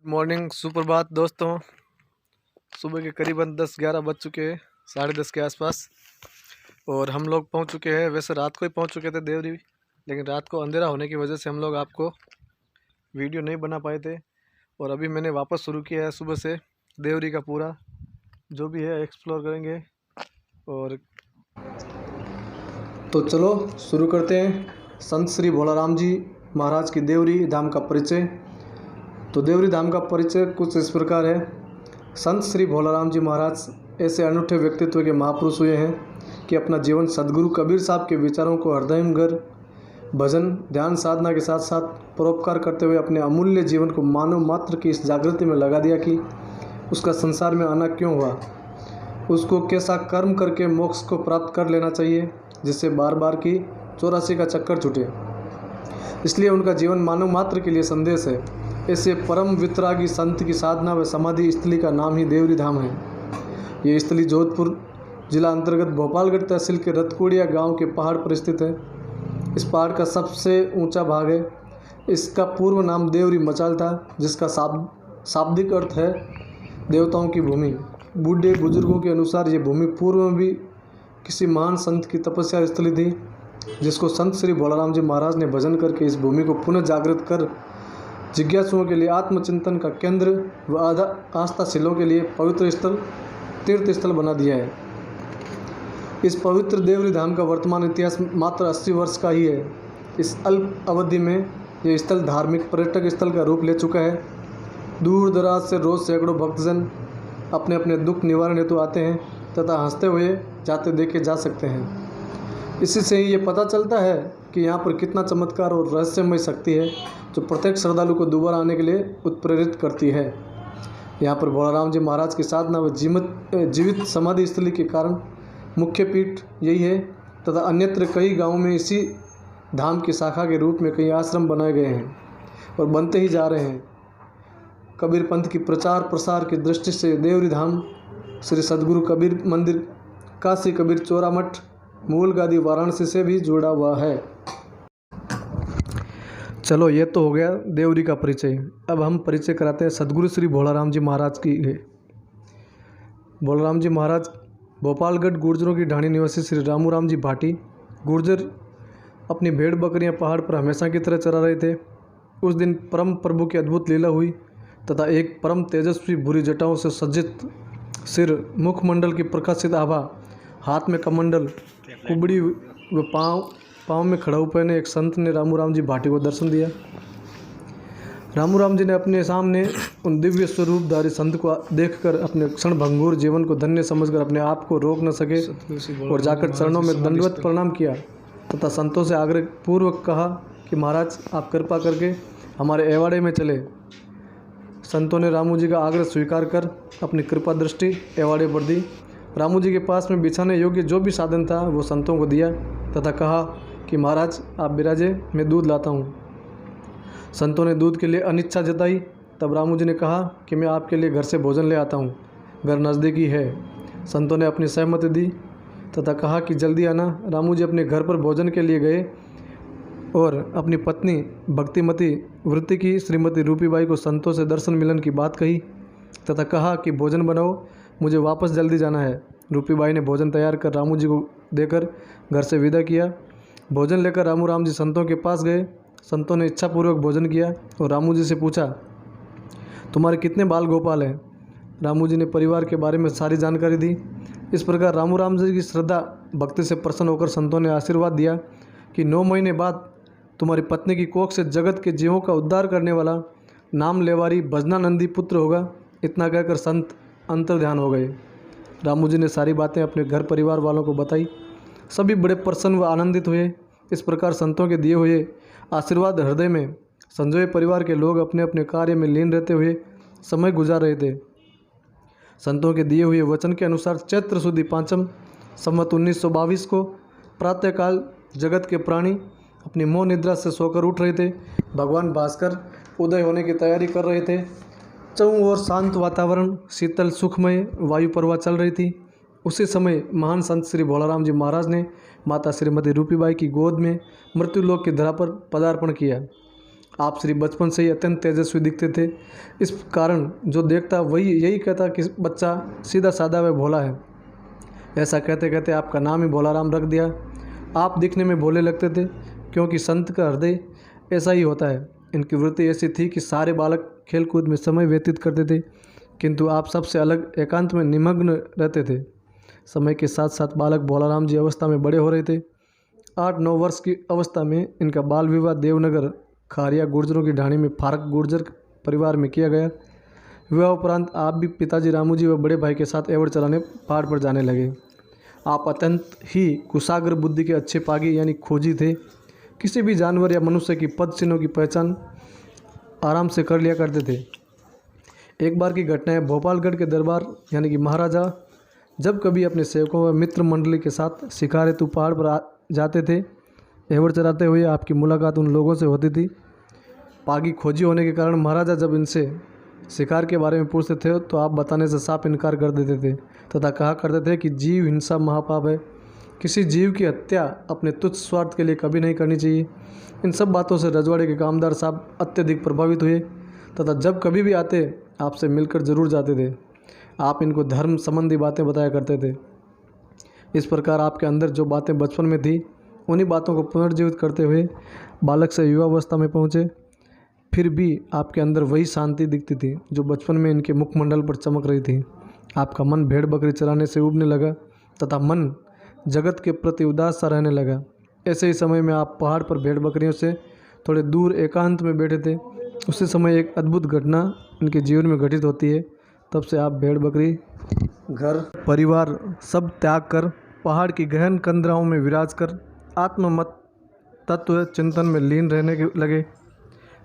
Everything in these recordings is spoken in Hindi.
मॉर्निंग सुप्रभात दोस्तों। सुबह के करीबन 10-11 बज चुके हैं, 10:30 के आसपास। और हम लोग पहुंच चुके हैं। वैसे रात को ही पहुंच चुके थे देवरी, लेकिन रात को अंधेरा होने की वजह से हम लोग आपको वीडियो नहीं बना पाए थे। और अभी मैंने वापस शुरू किया है सुबह से देवरी का पूरा जो भी है एक्सप्लोर करेंगे। और तो चलो शुरू करते हैं। संत श्री भोलाराम जी महाराज की देवरी धाम का परिचय। तो देवरी धाम का परिचय कुछ इस प्रकार है। संत श्री भोलाराम जी महाराज ऐसे अनूठे व्यक्तित्व के महापुरुष हुए हैं कि अपना जीवन सदगुरु कबीर साहब के विचारों को हृदयंगम भजन ध्यान साधना के साथ साथ परोपकार करते हुए अपने अमूल्य जीवन को मानव मात्र की इस जागृति में लगा दिया कि उसका संसार में आना क्यों हुआ, उसको कैसा कर्म करके मोक्ष को प्राप्त कर लेना चाहिए जिससे बार बार की 84 का चक्कर छूटे। इसलिए उनका जीवन मानव मात्र के लिए संदेश है। ऐसे परम वितरागी संत की साधना व समाधि स्थली का नाम ही देवरी धाम है। ये स्थली जोधपुर जिला अंतर्गत भोपालगढ़ तहसील के रतकोड़िया गांव के पहाड़ पर स्थित है। इस पहाड़ का सबसे ऊंचा भाग है। इसका पूर्व नाम देवरी मचाल था, जिसका शाब्दिक अर्थ है देवताओं की भूमि। बूढ़े बुजुर्गों के अनुसार ये भूमि पूर्व में भी किसी महान संत की तपस्या स्थली थी, जिसको संत श्री भोलाराम जी महाराज ने भजन करके इस भूमि को पुनः जागृत कर जिज्ञासुओं के लिए आत्मचिंतन का केंद्र व आस्थाशीलों के लिए पवित्र स्थल तीर्थ स्थल बना दिया है। इस पवित्र देवरी धाम का वर्तमान इतिहास मात्र 80 वर्ष का ही है। इस अल्प अवधि में यह स्थल धार्मिक पर्यटक स्थल का रूप ले चुका है। दूर दराज से रोज सैकड़ों भक्तजन अपने अपने दुख निवारण हेतु आते हैं तथा हंसते हुए जाते देखे जा सकते हैं। इसी से ही ये पता चलता है कि यहाँ पर कितना चमत्कार और रहस्यमय शक्ति है जो प्रत्येक श्रद्धालु को दोबारा आने के लिए उत्प्रेरित करती है। यहाँ पर भोलाराम जी महाराज की साधना व जीवित समाधि स्थली के कारण मुख्य पीठ यही है तथा अन्यत्र कई गांवों में इसी धाम की शाखा के रूप में कई आश्रम बनाए गए हैं और बनते ही जा रहे हैं। कबीर पंथ की प्रचार प्रसार की दृष्टि से देवरी धाम श्री सदगुरु कबीर मंदिर, काशी कबीर चौरा मठ, मूल गादी वाराणसी से भी जुड़ा हुआ है। चलो ये तो हो गया देवरी का परिचय। अब हम परिचय कराते हैं सदगुरु श्री भोलाराम जी महाराज की। भोलाराम जी महाराज भोपालगढ़ गुर्जरों की ढाणी निवासी श्री रामू जी भाटी गुर्जर अपनी भेड़ बकरियां पहाड़ पर हमेशा की तरह चरा रहे थे। उस दिन परम प्रभु की अद्भुत लीला हुई तथा एक परम तेजस्वी भूरी जटाओं से सज्जित सिर, मुखमंडल की प्रकाशित आभा, हाथ में कमंडल, कुबड़ी व पाँव में खड़ाऊ पहने एक संत ने रामू जी भाटी को दर्शन दिया। रामू जी ने अपने सामने उन दिव्य स्वरूपधारी संत को देखकर अपने क्षणभंगुर जीवन को धन्य समझकर अपने आप को रोक न सके और जाकर चरणों में दंडवत प्रणाम किया तथा संतों से आग्रह पूर्वक कहा कि महाराज आप कृपा करके हमारे एवाड़े में चले। संतों ने रामू जी का आग्रह स्वीकार कर अपनी कृपा दृष्टि एवाड़े पर दी। रामू जी के पास में बिछाने योग्य जो भी साधन था वो संतों को दिया तथा कहा कि महाराज आप बिराजे, मैं दूध लाता हूँ। संतों ने दूध के लिए अनिच्छा जताई। तब रामू जी ने कहा कि मैं आपके लिए घर से भोजन ले आता हूँ, घर नज़दीक ही है। संतों ने अपनी सहमति दी तथा कहा कि जल्दी आना। रामू जी अपने घर पर भोजन के लिए गए और अपनी पत्नी भक्तिमती वृत्ति की श्रीमती रूपीबाई को संतों से दर्शन मिलन की बात कही तथा कहा कि भोजन बनाओ, मुझे वापस जल्दी जाना है। रूपीबाई ने भोजन तैयार कर रामू जी को देकर घर से विदा किया। भोजन लेकर रामू जी संतों के पास गए। संतों ने इच्छापूर्वक भोजन किया और रामू जी से पूछा, तुम्हारे कितने बाल गोपाल हैं? रामू जी ने परिवार के बारे में सारी जानकारी दी। इस प्रकार रामू जी की श्रद्धा भक्ति से प्रसन्न होकर संतों ने आशीर्वाद दिया कि 9 महीने बाद तुम्हारी पत्नी की कोख से जगत के जीवों का उद्धार करने वाला नाम लेवारी भजनानंदी पुत्र होगा। इतना कहकर संत अंतर्ध्यान हो गए। रामू जी ने सारी बातें अपने घर परिवार वालों को बताई। सभी बड़े प्रसन्न व आनंदित हुए। इस प्रकार संतों के दिए हुए आशीर्वाद हृदय में संजोए परिवार के लोग अपने अपने कार्य में लीन रहते हुए समय गुजार रहे थे। संतों के दिए हुए वचन के अनुसार चैत्र सुदी 5 संवत 1922 को प्रातःकाल जगत के प्राणी अपनी मोह निद्रा से सोकर उठ रहे थे। भगवान भास्कर उदय होने की तैयारी कर रहे थे। चौं ओर शांत वातावरण, शीतल सुखमय वायु प्रवाह चल रही थी। उसी समय महान संत श्री भोलाराम जी महाराज ने माता श्रीमती रूपीबाई की गोद में मृत्युलोक की धरा पर पदार्पण किया। आप श्री बचपन से ही अत्यंत तेजस्वी दिखते थे। इस कारण जो देखता वही यही कहता कि बच्चा सीधा साधा व भोला है। ऐसा कहते कहते आपका नाम ही भोलाराम रख दिया। आप दिखने में भोले लगते थे, क्योंकि संत का हृदय ऐसा ही होता है। इनकी वृत्ति ऐसी थी कि सारे बालक खेलकूद में समय व्यतीत करते थे, किंतु आप सबसे अलग एकांत में निमग्न रहते थे। समय के साथ साथ बालक भोलाराम जी अवस्था में बड़े हो रहे थे। 8-9 वर्ष की अवस्था में इनका बाल विवाह देवनगर खारिया गुर्जरों की ढाणी में फारक गुर्जर परिवार में किया गया। विवाह उपरांत आप भी पिताजी रामू जी व बड़े भाई के साथ एवड़ चलाने पहाड़ पर जाने लगे। आप अत्यंत ही कुशाग्र बुद्धि के अच्छे पागी यानी खोजी थे। किसी भी जानवर या मनुष्य की पद चिन्हों की पहचान आराम से कर लिया करते थे। एक बार की घटना है, भोपालगढ़ के दरबार यानी कि महाराजा जब कभी अपने सेवकों व मित्र मंडली के साथ शिकार हेतु पहाड़ पर जाते थे, एवड़ चराते हुए आपकी मुलाकात उन लोगों से होती थी। पागी खोजी होने के कारण महाराजा जब इनसे शिकार के बारे में पूछते थे तो आप बताने से साफ इनकार कर देते थे तथा कहा करते थे कि जीव हिंसा महापाप है। किसी जीव की हत्या अपने तुच्छ स्वार्थ के लिए कभी नहीं करनी चाहिए। इन सब बातों से रजवाड़े के कामदार साहब अत्यधिक प्रभावित हुए तथा जब कभी भी आते आपसे मिलकर जरूर जाते थे। आप इनको धर्म संबंधी बातें बताया करते थे। इस प्रकार आपके अंदर जो बातें बचपन में थी उन्हीं बातों को पुनर्जीवित करते हुए बालक से युवावस्था में पहुँचे। फिर भी आपके अंदर वही शांति दिखती थी जो बचपन में इनके मुखमंडल पर चमक रही थी। आपका मन भेड़ बकरी चराने से उबने लगा तथा मन जगत के प्रति उदास सा रहने लगा। ऐसे ही समय में आप पहाड़ पर भेड़ बकरियों से थोड़े दूर एकांत में बैठे थे। उसी समय एक अद्भुत घटना इनके जीवन में घटित होती है। तब से आप भेड़ बकरी, घर परिवार सब त्याग कर पहाड़ की गहन कंदराओं में विराज कर आत्ममत तत्व चिंतन में लीन रहने के लगे।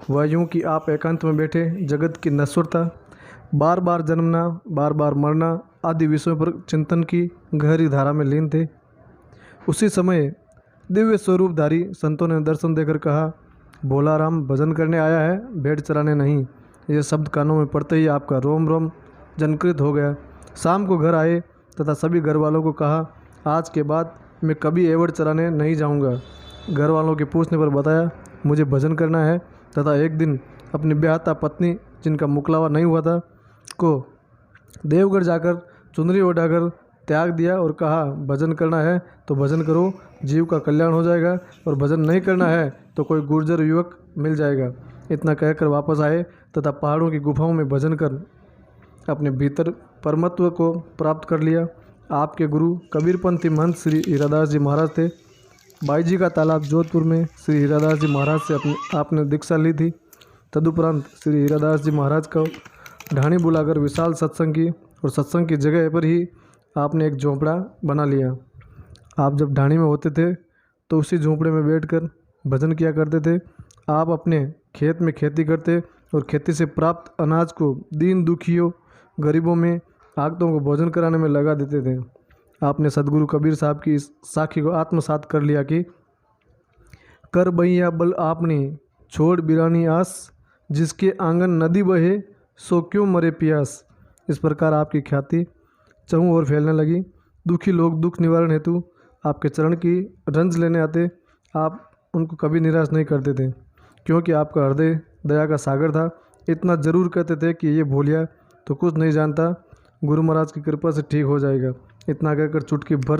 वह यूँ कि आप एकांत में बैठे जगत की नश्वरता, बार बार जन्मना, बार बार मरना आदि विषयों पर चिंतन की गहरी धारा में लीन थे। उसी समय दिव्य स्वरूपधारी संतों ने दर्शन देकर कहा, भोलाराम भजन करने आया है, भेड़ चराने नहीं। यह शब्द कानों में पड़ते ही आपका रोम रोम जनकृत हो गया। शाम को घर आए तथा सभी घर वालों को कहा, आज के बाद मैं कभी एवड़ चराने नहीं जाऊंगा। घर वालों के पूछने पर बताया, मुझे भजन करना है तथा एक दिन अपनी ब्याहता पत्नी जिनका मुकलावा नहीं हुआ था को देवगढ़ जाकर चुनरी उठाकर त्याग दिया और कहा, भजन करना है तो भजन करो, जीव का कल्याण हो जाएगा, और भजन नहीं करना है तो कोई गुर्जर युवक मिल जाएगा। इतना कहकर वापस आए तथा पहाड़ों की गुफाओं में भजन कर अपने भीतर परमत्व को प्राप्त कर लिया। आपके गुरु कबीरपंथी महंत श्री हीरादास जी महाराज थे। बाईजी का तालाब जोधपुर में श्री हीरादास जी महाराज से आपने दीक्षा ली थी। तदुपरांत श्री हीरादास जी महाराज को ढाणी बुलाकर विशाल सत्संग की, और सत्संग की जगह पर ही आपने एक झोंपड़ा बना लिया। आप जब ढाणी में होते थे तो उसी झोंपड़े में बैठकर भजन किया करते थे। आप अपने खेत में खेती करते और खेती से प्राप्त अनाज को दीन दुखियों, गरीबों में, आगतों को भोजन कराने में लगा देते थे। आपने सदगुरु कबीर साहब की इस साखी को आत्मसात कर लिया कि कर बैया बल आपने छोड़ बिरानी आस, जिसके आंगन नदी बहे सो क्यों मरे प्यास। इस प्रकार आपकी ख्याति चहु ओर फैलने लगी। दुखी लोग दुख निवारण हेतु आपके चरण की रंज लेने आते। आप उनको कभी निराश नहीं करते थे, क्योंकि आपका हृदय दया का सागर था। इतना जरूर कहते थे कि ये भोलिया तो कुछ नहीं जानता, गुरु महाराज की कृपा से ठीक हो जाएगा। इतना कहकर चुटकी भर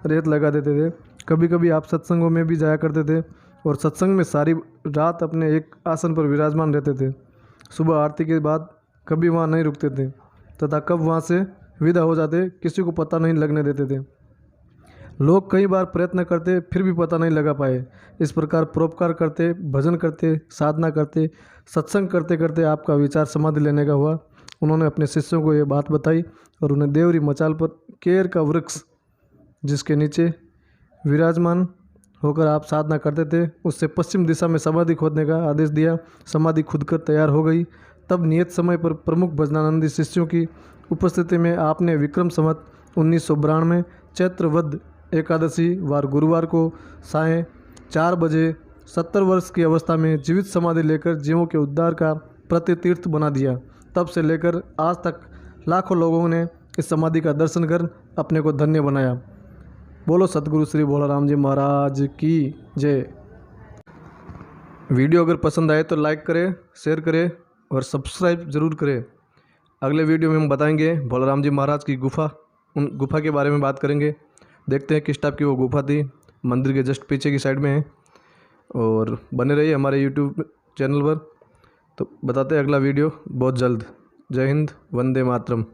रेत लगा देते थे। कभी कभी आप सत्संगों में भी जाया करते थे और सत्संग में सारी रात अपने एक आसन पर विराजमान रहते थे। सुबह आरती के बाद कभी वहाँ नहीं रुकते थे तथा कब वहाँ से विदा हो जाते किसी को पता नहीं लगने देते थे। लोग कई बार प्रयत्न करते फिर भी पता नहीं लगा पाए। इस प्रकार परोपकार करते, भजन करते, साधना करते, सत्संग करते करते आपका विचार समाधि लेने का हुआ। उन्होंने अपने शिष्यों को ये बात बताई और उन्हें देवरी मचाल पर केर का वृक्ष जिसके नीचे विराजमान होकर आप साधना करते थे उससे पश्चिम दिशा में समाधि खोदने का आदेश दिया। समाधि खुदकर तैयार हो गई। तब नियत समय पर प्रमुख भजनानंदी शिष्यों की उपस्थिति में आपने विक्रम संवत 1992 चैत्र वद एकादशी वार गुरुवार को सायं 4 बजे 70 वर्ष की अवस्था में जीवित समाधि लेकर जीवों के उद्धार का प्रतितीर्थ बना दिया। तब से लेकर आज तक लाखों लोगों ने इस समाधि का दर्शन कर अपने को धन्य बनाया। बोलो सतगुरु श्री भोलाराम जी महाराज की जय। वीडियो अगर पसंद आए तो लाइक करें, शेयर करें और सब्सक्राइब ज़रूर करें। अगले वीडियो में हम बताएंगे भोलाराम जी महाराज की गुफा, उन गुफा के बारे में बात करेंगे। देखते हैं किस टाइप की वो गुफा थी, मंदिर के जस्ट पीछे की साइड में है। और बने रहिए हमारे यूट्यूब चैनल पर, तो बताते हैं अगला वीडियो बहुत जल्द। जय हिंद, वंदे मातरम।